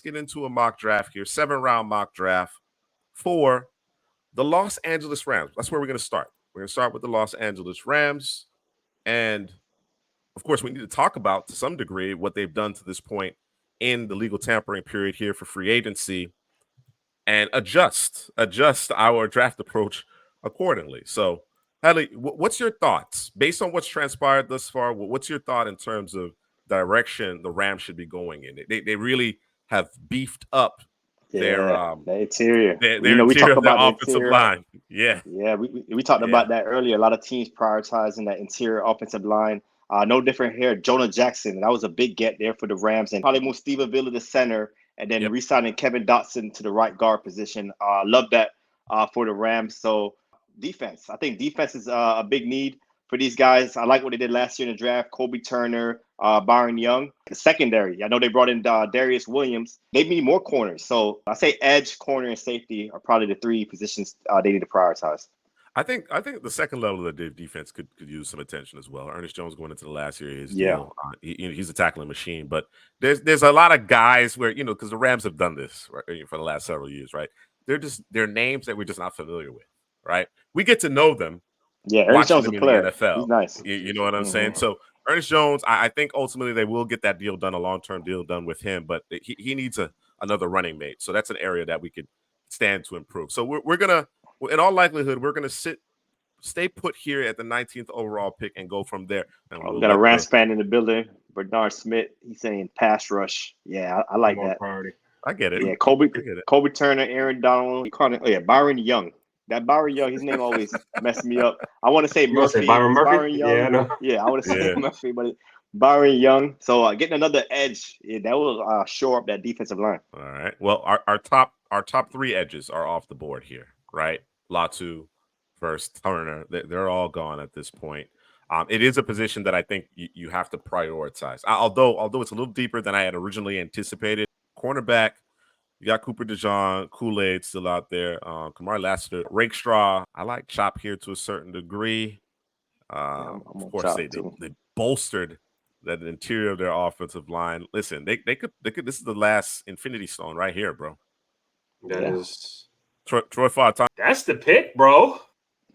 get into a mock draft here, 7-round mock draft for the Los Angeles Rams. That's where we're going to start. We're going to start with the Los Angeles Rams. And of course, we need to talk about to some degree what they've done to this point in the legal tampering period here for free agency and adjust our draft approach accordingly. So, Hadley, what's your thoughts based on what's transpired thus far? What's your thought in terms of direction the Rams should be going in? They really have beefed up the interior. their We interior talk of their about the offensive interior. line. Yeah. Yeah, we talked about that earlier. A lot of teams prioritizing that interior offensive line. No different here. Jonah Jackson, that was a big get there for the Rams, and probably move Steve Avila to center, and then re-signing Kevin Dotson to the right guard position. Love that for the Rams. So defense, I think defense is a big need for these guys. I like what they did last year in the draft. Kobe Turner, Byron Young. The secondary, I know they brought in Darius Williams. They need more corners. So I say edge, corner, and safety are probably the three positions they need to prioritize. I think the second level of the defense could use some attention as well. Ernest Jones going into the last year of his deal, he's a tackling machine. But there's a lot of guys where because the Rams have done this for the last several years, right? They're names that we're just not familiar with, right? We get to know them. Yeah, Ernest Jones is a player. In the NFL. He's nice. You know what I'm saying? So Ernest Jones, I think ultimately they will get that deal done, a long-term deal done with him, but he needs another running mate. So that's an area that we could stand to improve. So we're gonna, in all likelihood, we're gonna stay put here at the 19th overall pick and go from there. And we got a Rams fan in the building, Bernard Smith. He's saying pass rush. Yeah, I like that. Priority. I get it. Yeah, Kobe Turner, Aaron Donald, Byron Young. That Byron Young, his name always messed me up. I want to say Murphy. Byron Murphy? Byron Young. Yeah, I know. Yeah, I want to say Murphy, but Byron Young. So getting another edge, that will shore up that defensive line. All right. Well, our top three edges are off the board here, right? Latu, first, Turner. They're all gone at this point. It is a position that I think you have to prioritize. Although it's a little deeper than I had originally anticipated. Cornerback, you got Cooper DeJean, Kool-Aid still out there. Kamar Lassiter, Rakestraw. I like Chop here to a certain degree. Of course, they bolstered that interior of their offensive line. Listen, they could. This is the last Infinity Stone right here, bro. That is Troy Fautanu. That's the pick, bro.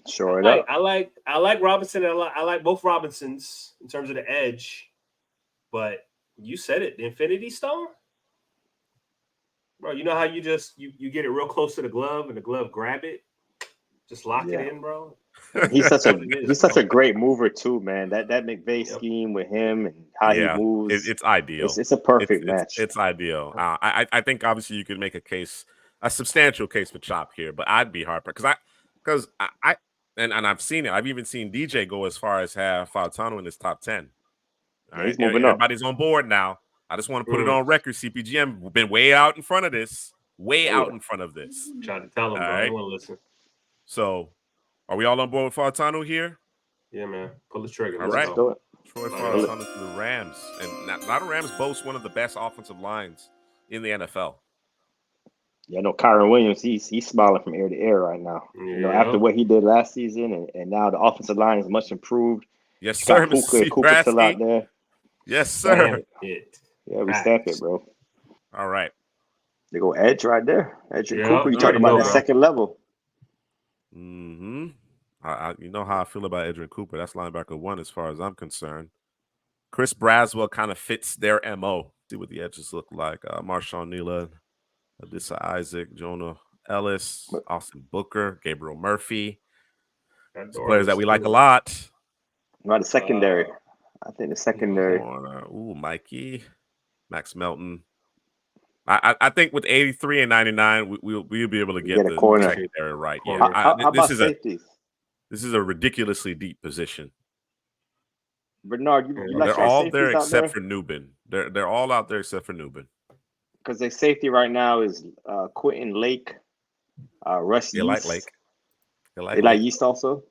Sure. I like Robinson. I like both Robinsons in terms of the edge, but you said it, the Infinity Stone. Bro, you know how you just you get it real close to the glove and the glove grab it, just lock it in, bro. He's such a great mover too, man. That McVay scheme with him and how he moves, it's ideal. It's a perfect match. It's ideal. I think obviously you could make a substantial case for Chop here, but I'd be hard because I've seen it. I've even seen DJ go as far as have Fautanu in his top 10. All right, he's moving up. Everybody's on board now. I just want to put it on record. CPGM been way out in front of this. Out in front of this. Trying to tell him, bro. I don't want to listen. So, are we all on board with Fautanu here? Yeah, man. Pull the trigger. All right. Let's do it. Troy Fautanu to the Rams. And not the Rams boast one of the best offensive lines in the NFL. Yeah, no, Kyron Williams, he's smiling from ear to ear right now. Yeah. After what he did last season, and now the offensive line is much improved. Yes, sir. Cooper still out there. Yes, sir. Yeah, we stamp it, bro. All right. They go edge right there. Edge and Cooper. You talking about the second level. Mm-hmm. You know how I feel about Edgerrin Cooper. That's linebacker 1 as far as I'm concerned. Chris Braswell kind of fits their MO. See what the edges look like. Marshawn Nealon, Adissa Isaac, Jonah Ellis, Austin Booker, Gabriel Murphy. Players that we like a lot. Not the secondary. I think the secondary. Mikey, Max Melton. I think with 83 and 99, we'll be able to get the secondary right. Yeah. How about safeties? This is a ridiculously deep position. Bernard, they're all there except for Nubin. They're all out there except for Nubin. Because their safety right now is Quentin Lake, Russ Yeast. They like Lake. They like Yeast also?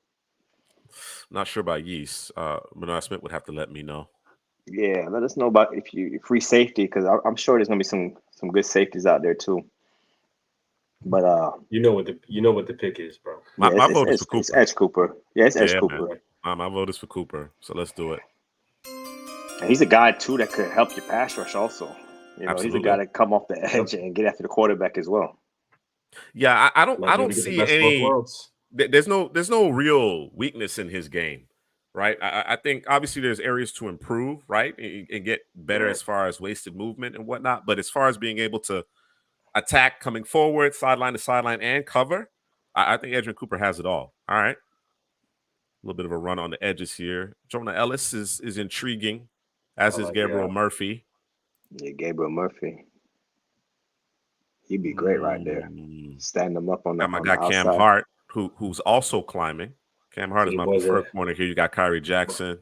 Not sure about Yeast. Bernard Smith would have to let me know. Yeah, let us know about if you free safety, because I'm sure there's gonna be some good safeties out there too. But you know what the pick is, bro. My vote is for Cooper. It's Edge Cooper. Yeah, it's Edge Cooper. My vote is for Cooper. So let's do it. And he's a guy too that could help your pass rush also. You know, he's a Absolutely. guy that come off the edge and get after the quarterback as well. Yeah, I Might be don't able to get the see best of both any. worlds. There's no real weakness in his game, right? I think obviously there's areas to improve, right, and get better as far as wasted movement and whatnot. But as far as being able to attack coming forward, sideline to sideline, and cover, I think Edgerrin Cooper has it all. All right, a little bit of a run on the edges here. Jonah Ellis is intriguing, as is Gabriel Murphy. Yeah, Gabriel Murphy. He'd be great right there. Stand him up on the, Got my on guy the Cam outside. Hart, who's also climbing. Cam Hart is my preferred corner here. You got Kyrie Jackson,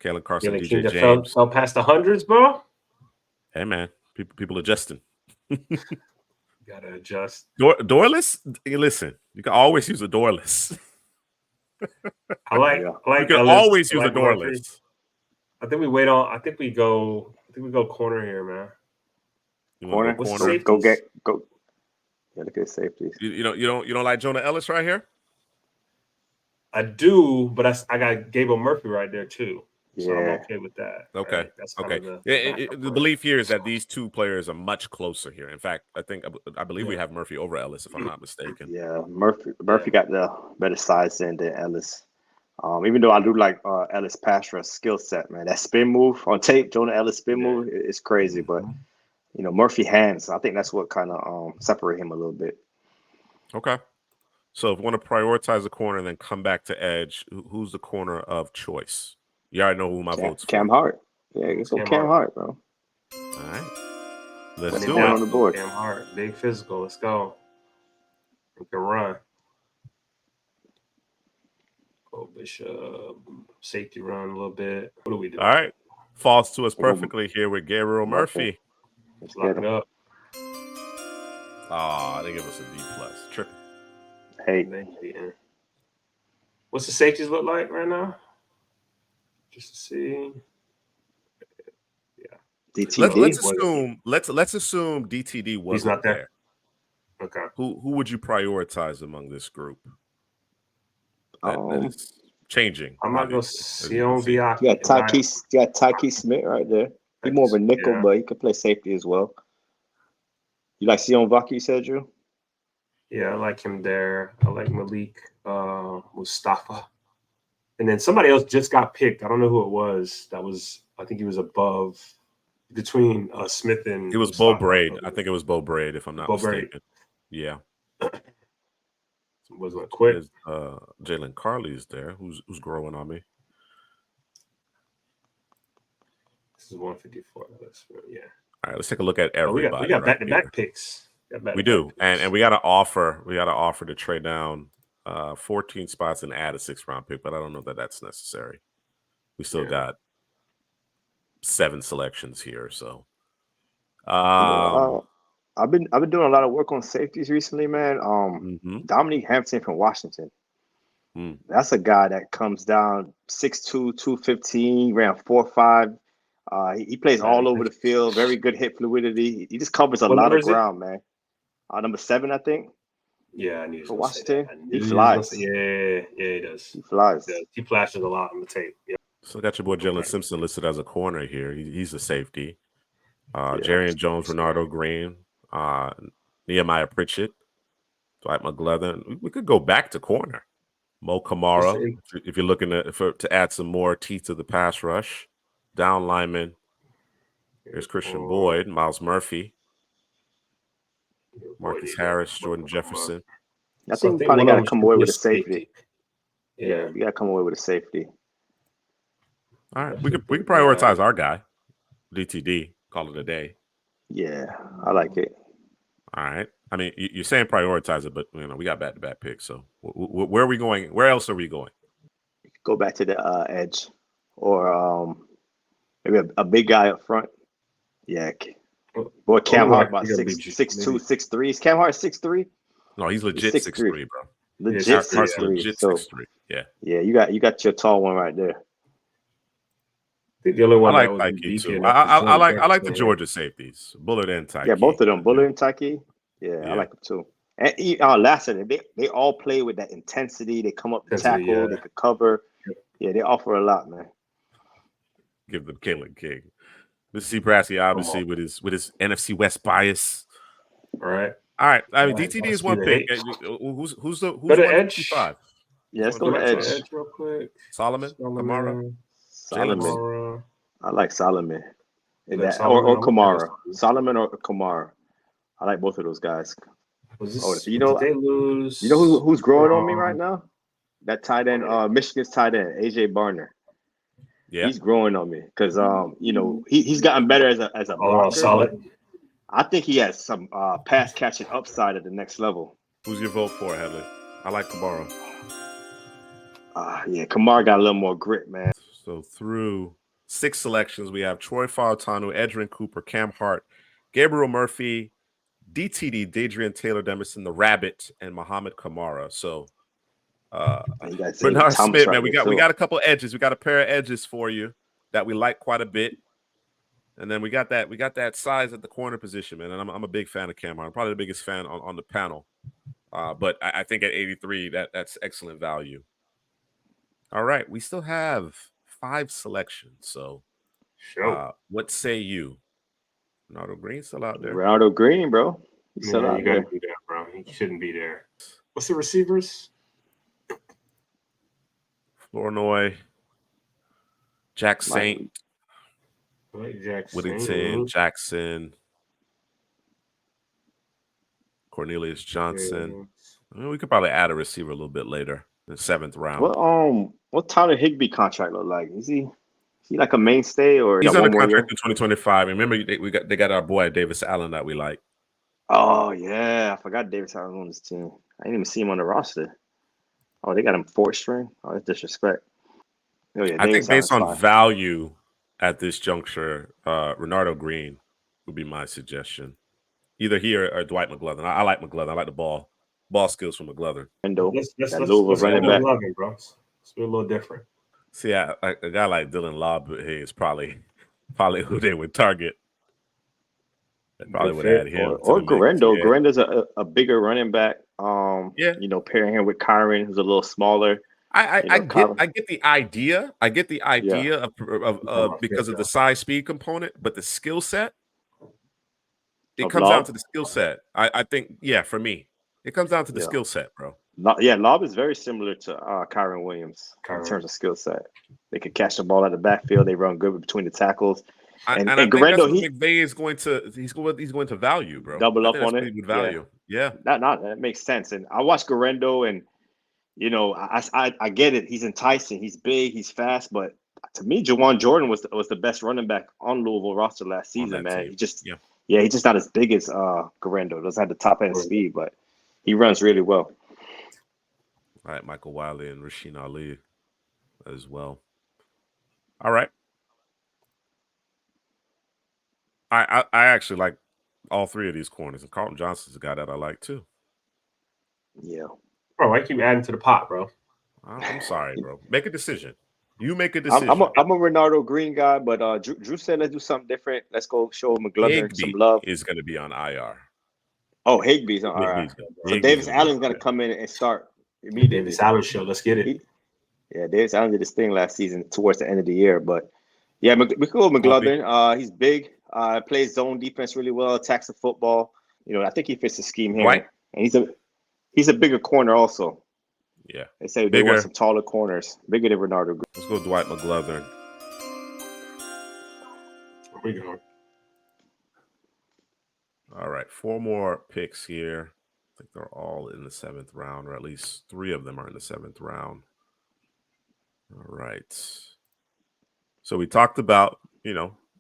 Kalen Carson, DJ James. Fell past the hundreds, bro. Hey man, people adjusting. Gotta adjust. Doorless. Listen, you can always use a doorless. I like you can Ellis, always use like a doorless. I think we wait on. I think we go corner here, man. You want to go corner? Go. Yeah, look at safeties. You don't like Jonah Ellis right here? I do, but I got Gabriel Murphy right there too. So I'm okay with that. Okay. Right? That's kind of the belief here is that these two players are much closer here. In fact, I believe we have Murphy over Ellis, if I'm not mistaken. Yeah, Murphy got the better size than Ellis. Even though I do like Ellis pass rush skill set, man. That spin move on tape, Jonah Ellis spin move is crazy. But you know, Murphy hands, I think that's what kind of separate him a little bit. Okay. So if we want to prioritize the corner and then come back to edge, who's the corner of choice? You already know who my vote's for. Cam Hart. Yeah, let's go Cam Hart, bro. All right. Let's do it. On the board. Cam Hart, big physical. Let's go. We can run. Go Bishop. Safety run a little bit. What do we do? All right. Falls to us perfectly here with Gabriel Murphy. Let's lock it up. They give us a D plus. Tripping. Hey. What's the safeties look like right now? Just to see. Yeah. DTD. Let's assume DTD wasn't He's not there. Okay. Who would you prioritize among this group? That is changing. I'm not going to see on VI. You got Tyke Smith right there. He's more of a nickel, but he could play safety as well. You like Sion Vaki, you said, Drew? Yeah, I like him there. I like Malik Mustafa. And then somebody else just got picked. I don't know who it was. I think he was above between Smith and it was Bo Braid. I think it was Bo Braid, if I'm not mistaken. Braid. Yeah. Wasn't quick. Jalen Carley's there, who's growing on me. This is 154. Yeah. All right, let's take a look at everybody. We got back-to-back picks. We do, and we got to offer. We got to offer to trade down 14 spots and add a 6th-round pick, but I don't know that that's necessary. We still got 7 selections here, so. I've been doing a lot of work on safeties recently, man. Dominique Hampton from Washington. That's a guy that comes down 6'2", 215, ran 4.5. He plays all over the field. Very good hit fluidity. He just covers a lot of ground, man. Number 7, I think. Yeah, I knew for Washington. He flies. Yeah, he does. He flies. He flashes a lot on the tape. Yep. So got your boy Jalen Simpson listed as a corner here. He's a safety. Jarian Jones, Renardo Green, Nehemiah Pritchett, Dwight McGlethan. We could go back to corner. Mo Kamara, if you're looking to add some more teeth to the pass rush. Down lineman. Here's Christian Boyd, Miles Murphy, Marcus Harris, Jordan Jefferson. I think we probably got to come away with a safety. Yeah, we got to come away with a safety. All right, we could prioritize our guy, DTD. Call it a day. Yeah, I like it. All right. I mean, you're saying prioritize it, but we got back-to-back picks. So where are we going? Where else are we going? Go back to the edge, or maybe a big guy up front. Yeah. Boy, Cam Hart about 6'2", 6'3". Is Cam Hart 6'3"? No, he's legit 6'3", bro. Legit 6'3". So 6'3". Yeah. Yeah, you got your tall one right there. The only one I like Tyke too. I like the Georgia safeties, Bullard and Tyke. Yeah, both of them, Bullard and Tyke. Yeah, I like them too. And Lassiter, they all play with that intensity. They come up to tackle. They could cover. Yeah, they offer a lot, man. Give them Kalen King. Mr. Prasky, obviously, with his NFC West bias. All right. All right. I mean, Right, DTD I'll is one see the pick. H. Who's Go to 155? Yeah, let's Go go to to Edge. Edge real quick. Solomon, Kamara, Solomon. Kamara. I like Solomon. You like Or Solomon? Kamara. Solomon or Kamara. I like both of those guys. Did they lose? You know who's growing on me right now? That tight end, Michigan's tight end, AJ Barner. Yeah, he's growing on me because you know he's gotten better as a blocker. Solid. I think he has some pass catching upside at the next level. Who's your vote for, Headley? I like Kamara. Yeah, Kamara got a little more grit, man. So through 6 selections, we have Troy Fautanu, Edrin Cooper, Cam Hart, Gabriel Murphy, DTD, Dadrian Taylor Demerson, the Rabbit, and Muhammad Kamara. So Bernard Smith, man, we got a couple edges. We got a pair of edges for you that we like quite a bit. And then we got that size at the corner position, man. And I'm a big fan of Cam Hart. I'm probably the biggest fan on the panel. But I think at 83, that's excellent value. All right, we still have 5 selections. So what say you? Ronaldo Green still out there. Ronaldo Green, bro. You got to do that, bro. He shouldn't be there. What's the receivers? Flournoy, Jack Saint, Whittington, Jackson, Cornelius Johnson. I mean, we could probably add a receiver a little bit later in the 7th round. What Tyler Higbee contract look like? Is he like a mainstay or he's under contract in 2025? Remember, they got our boy Davis Allen that we like. Oh yeah, I forgot Davis Allen on this team. I didn't even see him on the roster. Oh, they got him 4th string. Oh, that's disrespect. Oh yeah, I think based on value at this juncture, Ronaldo Green would be my suggestion. Either he or Dwight McGlothern. I like McGlothern. I like the ball skills from McGlothern. Let's running back, bro. It's a little different. See, a guy like Dylan Lobb is probably who they would target. They probably would add him. Or Garendo. Yeah. Garendo's a bigger running back. You know, pairing him with Kyron, who's a little smaller. I get the idea. I get the idea of because of the size speed component, but the skill set, it comes down to the skill set. I think, for me, it comes down to the skill set, bro. Lob is very similar to Kyron Williams in terms of skill set. They can catch the ball out the backfield. They run good between the tackles. And I Garendo, think McVay is going to value, bro. Double up on it. Good value. Yeah. That makes sense. And I watched Garendo, and you know, I get it. He's enticing. He's big. He's fast. But to me, Jawan Jordan was the best running back on Louisville roster last season, man. Team. He's just not as big as Garendo. Doesn't have the top end speed, but he runs really well. All right, Michael Wiley and Rasheen Ali as well. All right. I actually like all 3 of these corners, and Carlton Johnson's a guy that I like too. Yeah. Bro, I keep adding to the pot, bro. I'm sorry, bro. Make a decision. You make a decision. I'm a Ronaldo Green guy, but Drew said let's do something different. Let's go show McGlothern some love. Is going to be on IR. Oh, Higbee's on IR. So Davis Allen's going to come in and start immediately. Davis Allen show. Let's get it. Davis Allen did his thing last season towards the end of the year, but we could go McGlothern. He's big. Plays zone defense really well. Attacks the football. You know, I think he fits the scheme here. Right. And he's a bigger corner also. Yeah. They say they want some taller corners, bigger than Ronaldo Green. Let's go Dwight McGlothern. Where we going? All right, 4 more picks here. I think they're all in the 7th round, or at least 3 of them are in the 7th round. All right. So we talked about,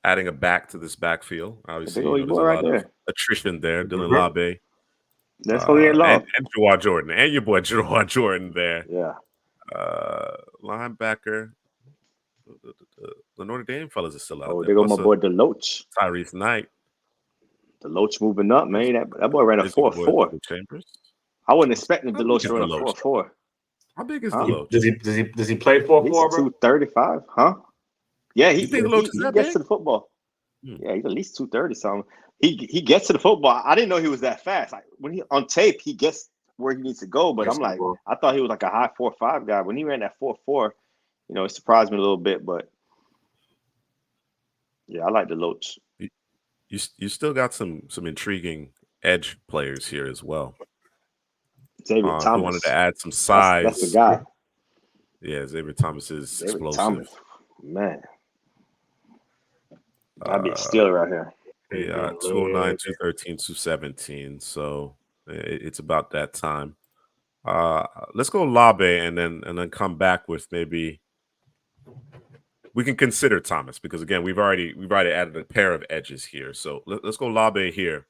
adding a back to this backfield. Obviously, there's a lot of attrition there. Dylan Labe. That's what we had lost. And Jawad Jordan. And your boy Jawad Jordan there. Yeah. Linebacker. The Notre Dame fellas are still out there. Oh, there go my boy Deloach. Tyrese Knight. Deloach moving up, man. That boy ran a 4.4. I wasn't expecting Deloach to run a 4.4. How big is Deloach? Does he play 4.4, bro? 235, huh? Yeah, he gets to the football. Yeah, he's at least 230 something. He gets to the football. I didn't know he was that fast. Like when he on tape, he gets where he needs to go. But I'm like, I thought he was like a high 4.5 guy. When he ran that 4.4, it surprised me a little bit. But Yeah, I like the Loach. You still got some intriguing edge players here as well. Xavier If you wanted Thomas. to add some That's the size, guy. yeah, Xavier Thomas is Xavier explosive. Thomas. Man. That'd be a steal right here. Yeah, 209, 213, 217. So it's about that time. Let's go Labe and then come back with maybe we can consider Thomas because again we've already added a pair of edges here. So let's go Labe here.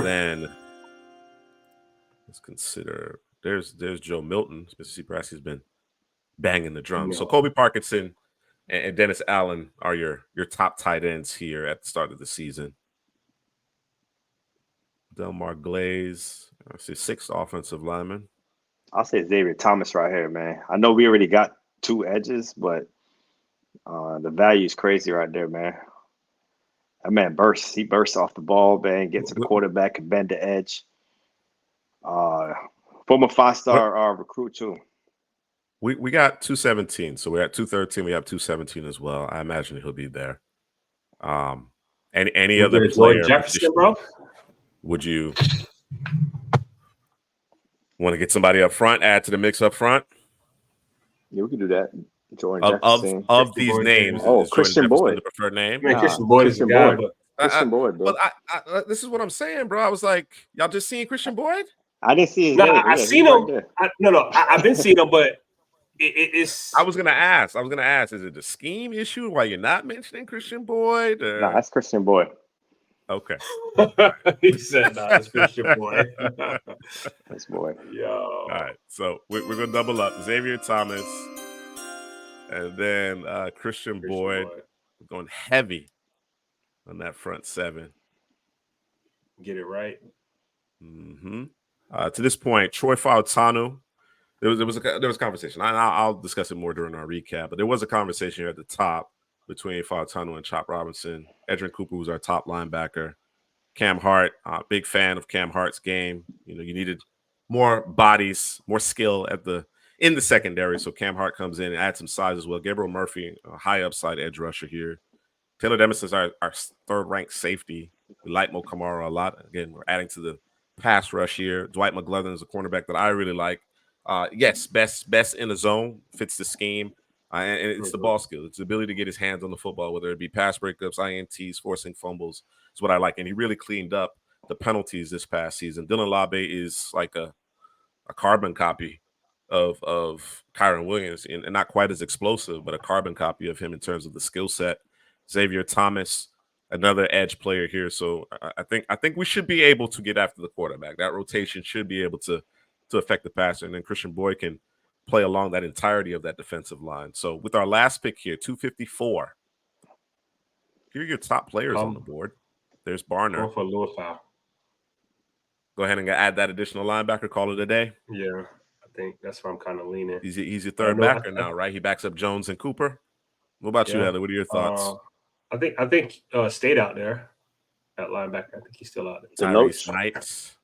Then let's consider there's Joe Milton. Mississippi Nebraska's been banging the drum. So Kobe Parkinson and Dennis Allen are your top tight ends here at the start of the season. Delmar Glaze, I see 6 offensive linemen. I'll say Xavier Thomas right here, man. I know we already got 2 edges, but the value is crazy right there, man. That man bursts. He bursts off the ball, man, get to the quarterback and bend the edge. Former 5-star recruit, too. We got 217, so we're at 213. We have 217 as well. I imagine he'll be there. Any other player Jefferson, bro? Would you want to get somebody up front, add to the mix up front? Yeah, we can do that. Jordan Jefferson. Of these names, is Christian Boyd the preferred name? Christian Boyd is the guy. Christian Boyd, bro. But this is what I'm saying, bro. I was like, y'all just seen Christian Boyd? I didn't see his name. I seen him. Right I've been seeing him, but it's. I was gonna ask. Is it a scheme issue why you're not mentioning Christian Boyd? No, that's Christian Boyd. Okay. He said, "No, it's Christian Boyd." That's Boyd. Yo. All right, so we're gonna double up Xavier Thomas, and then Christian Boyd. We're going heavy on that front 7. Get it right. Mm-hmm. To this point, Troy Fautanu. There was a conversation. I'll discuss it more during our recap, but there was a conversation here at the top between Fautanu and Chop Robinson. Edrin Cooper was our top linebacker. Cam Hart, big fan of Cam Hart's game. You needed more bodies, more skill in the secondary. So Cam Hart comes in and adds some size as well. Gabriel Murphy, a high upside edge rusher here. Taylor Demis is our 3rd-ranked safety. We like Mo Kamara a lot. Again, we're adding to the pass rush here. Dwight McGlovin is a cornerback that I really like. Yes, best in the zone, fits the scheme. And it's the ball skill. It's the ability to get his hands on the football, whether it be pass breakups, INTs, forcing fumbles. Is what I like. And he really cleaned up the penalties this past season. Dylan Labe is like a carbon copy of Kyron Williams, and not quite as explosive, but a carbon copy of him in terms of the skill set. Xavier Thomas, another edge player here. So I think we should be able to get after the quarterback. That rotation should be able to affect the passer. And then Christian Boyd can play along that entirety of that defensive line. So with our last pick here, 254, here are your top players on the board. There's Barner. Going for Louis Fowl. Go ahead and add that additional linebacker, call it a day. Yeah, I think that's where I'm kind of leaning. He's your 3rd backer now, right? He backs up Jones and Cooper. What about you, Heather? What are your thoughts? I think stayed out there at linebacker. I think he's still out there. Tyrese Knights.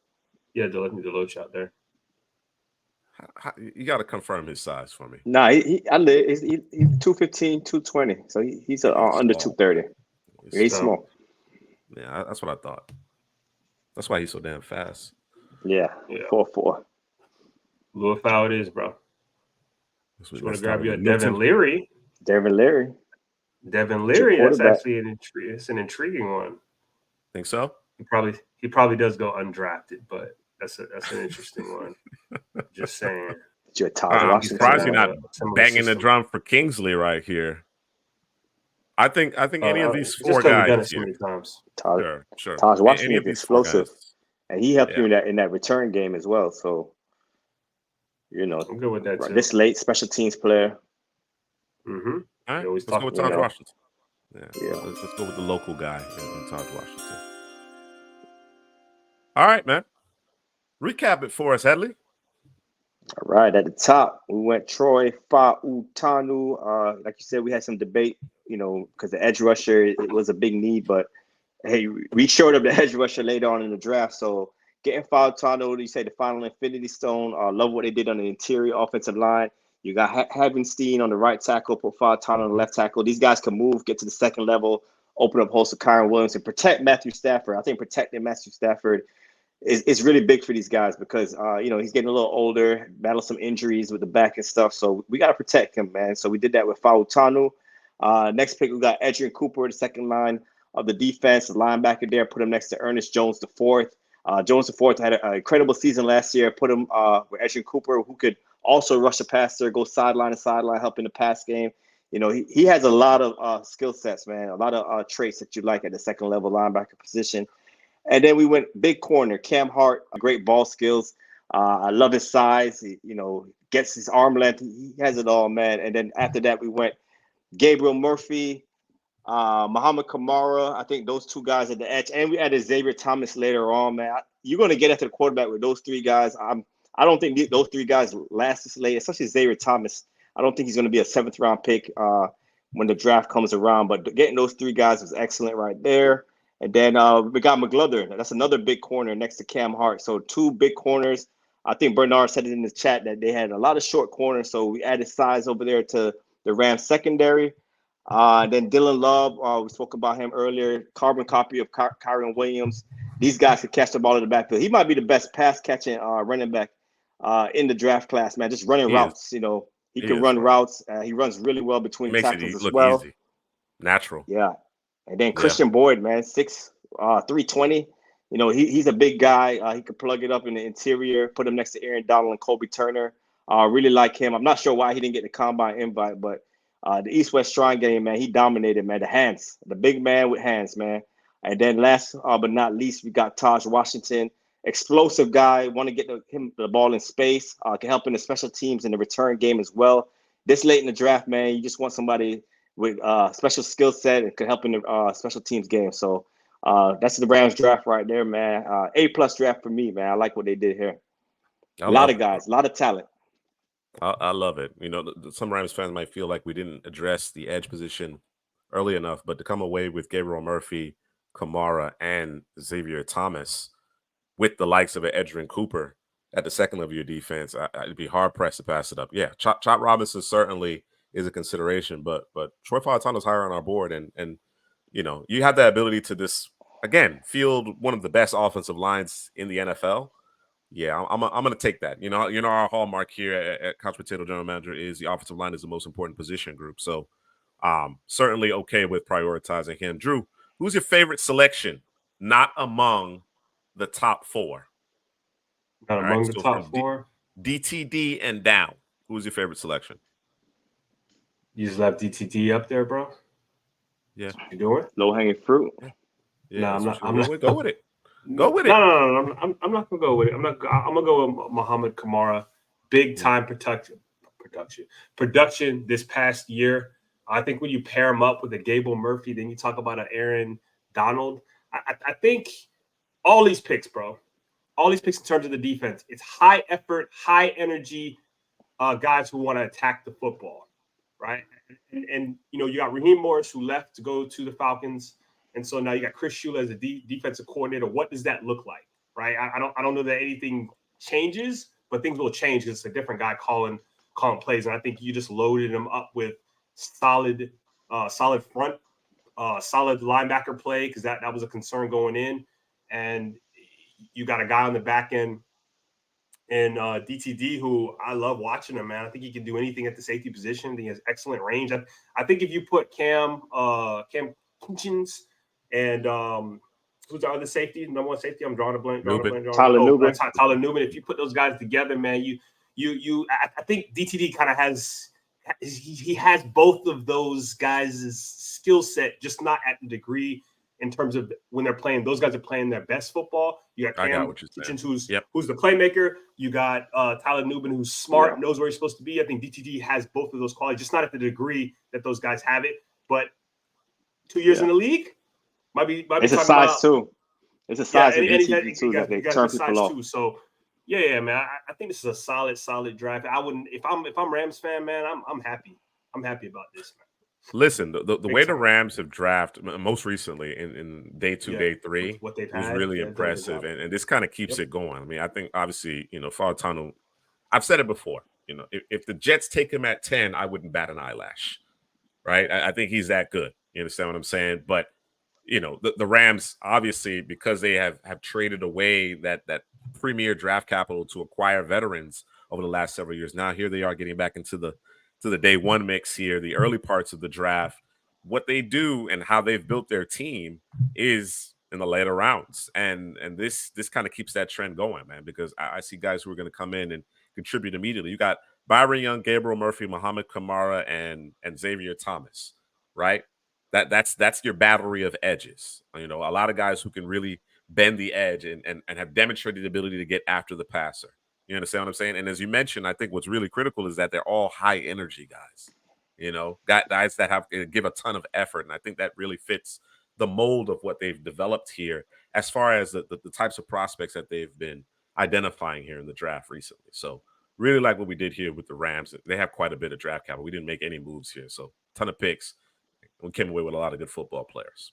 Yeah, Deloach out there. You got to confirm his size for me. Nah, he's 215, 220. So he's under 230. He's small. Yeah, that's what I thought. That's why he's so damn fast. Yeah. 4'4". Louis Fowl it is, bro. Just want to grab you a Devin Leary. Devin Leary. That's actually an intriguing one. Think so? He probably does go undrafted, but that's an interesting one. Just saying. I'm surprised you're not banging the drum for Kingsley right here. I think any of these 4 guys here. Sure. Taj Washington is explosive, and he helped you in that return game as well. So, I'm good with that too. This late special teams player. Mm-hmm. All right, let's go with Taj Washington. Yeah. Let's go with the local guy in Taj Washington. All right, man. Recap it for us, Headley. All right, at the top, we went Troy Fautanu. Like you said, we had some debate, because the edge rusher, it was a big need, but hey, we showed up the edge rusher later on in the draft. So getting Fautanu, you say the final infinity stone. Love what they did on the interior offensive line. You got Havenstein on the right tackle, Pofatan on the left tackle. These guys can move, get to the second level, open up holes to Kyron Williams, and protect Matthew Stafford. I think protecting Matthew Stafford is really big for these guys because, he's getting a little older, battled some injuries with the back and stuff. So we got to protect him, man. So we did that with Fautanu. Next pick, we got Adrian Cooper, the second line of the defense, the linebacker there, put him next to Ernest Jones the fourth. Jones the fourth had an incredible season last year. Put him with Adrian Cooper, who could also rush the passer, go sideline to sideline, help in the pass game. He has a lot of skill sets, man, a lot of traits that you like at the second level linebacker position. And then we went big corner, Cam Hart, great ball skills. I love his size. He, gets his arm length. He has it all, man. And then after that, we went Gabriel Murphy, Muhammad Kamara. I think those two guys at the edge. And we added Xavier Thomas later on, man. You're going to get after the quarterback with those three guys. I don't think those three guys last this late, especially Xavier Thomas. I don't think he's going to be a 7th round pick when the draft comes around. But getting those three guys was excellent right there. And then we got McGlothern. That's another big corner next to Cam Hart. So 2 big corners. I think Bernard said it in the chat that they had a lot of short corners. So we added size over there to the Rams secondary. Then Dylan Love, we spoke about him earlier. Carbon copy of Kyron Williams. These guys can catch the ball in the backfield. He might be the best pass catching running back in the draft class, man. Just running routes. He can run routes. He runs really well between tackles as well. Easy. Natural. Yeah. And then Christian Boyd, man, 320. He's a big guy. He could plug it up in the interior, put him next to Aaron Donald and Kobe Turner. Really like him. I'm not sure why he didn't get the combine invite, but the East-West Shrine game, man, he dominated, man. The hands, the big man with hands, man. And then last but not least, we got Taj Washington, explosive guy, want to get him the ball in space, can help in the special teams in the return game as well. This late in the draft, man, you just want somebody with special skill set and could help in the special teams game. So that's the Rams draft right there, man. A+ draft for me, man. I like what they did here. A lot of guys, a lot of talent. I love it. Some Rams fans might feel like we didn't address the edge position early enough, but to come away with Gabriel Murphy, Kamara, and Xavier Thomas with the likes of an Adrian Cooper at the second level of your defense, I'd be hard-pressed to pass it up. Yeah, Chop Robinson certainly is a consideration, but Troy Fautanu is higher on our board, and you have the ability to this again field one of the best offensive lines in the NFL. Yeah, I'm gonna take that. Our hallmark here at Couch Potato General Manager is the offensive line is the most important position group. So, certainly okay with prioritizing him. Drew, who's your favorite selection? Not among the top 4. Not among the top 4. DTD and down. Who's your favorite selection? You just left DTD up there, bro. Yeah, you doing low hanging fruit. Yeah, I'm not. Go with it. Go with it. No. I'm not gonna go with it. I'm gonna go with Muhammad Kamara. Big time production this past year. I think when you pair him up with a Gabriel Murphy, then you talk about an Aaron Donald. I think all these picks, bro. All these picks in terms of the defense, it's high effort, high energy guys who want to attack the football, right? And you got Raheem Morris who left to go to the Falcons. And so now you got Chris Shula as a defensive coordinator. What does that look like, right? I don't know that anything changes, but things will change because it's a different guy calling plays. And I think you just loaded him up with solid front, solid linebacker play because that was a concern going in. And you got a guy on the back end and DTD who I love watching him, man. I think he can do anything at the safety position. He has excellent range. I think if you put Cam Kinchins and who's the other safety? Number 1 safety. I'm drawing a blank. Tyler Newman. Tyler Newman. If you put those guys together, man, I think DTD kind of has he has both of those guys' skill set, just not at the degree in terms of when they're playing. Those guys are playing their best football. You got Cam Kitchens, who's the playmaker. You got Tyler Newman, who's smart, knows where he's supposed to be. I think DTD has both of those qualities, just not at the degree that those guys have it. But 2 years in the league, might be it's a size too. It's a size of DTD too that they turn people off. So yeah, man. I think this is a solid draft. I wouldn't if I'm Rams fan, man. I'm happy. I'm happy about this, man. Listen, the way the Rams have drafted most recently in day 2, day 3 what they've was really impressive, and this kind of keeps it going. I mean, I think obviously Fautanu. I've said it before. You know, if the Jets take him at 10, I wouldn't bat an eyelash, right? I think he's that good. You understand what I'm saying? But you know, the Rams, obviously, because they have traded away that premier draft capital to acquire veterans over the last several years. Now here they are getting back into the day one mix here, the early parts of the draft. What they do and how they've built their team is in the later rounds, and this kind of keeps that trend going, man. Because I see guys who are going to come in and contribute immediately. You got Byron Young, Gabriel Murphy, Muhammad Kamara, and Xavier Thomas, right? That's your battery of edges. You know, a lot of guys who can really bend the edge and have demonstrated the ability to get after the passer. You understand what I'm saying? And as you mentioned, I think what's really critical is that they're all high energy guys. You know, guys that have give a ton of effort, and I think that really fits the mold of what they've developed here as far as the types of prospects that they've been identifying here in the draft recently. So really like what we did here with the Rams. They have quite a bit of draft capital. We didn't make any moves here, so ton of picks. We came away with a lot of good football players.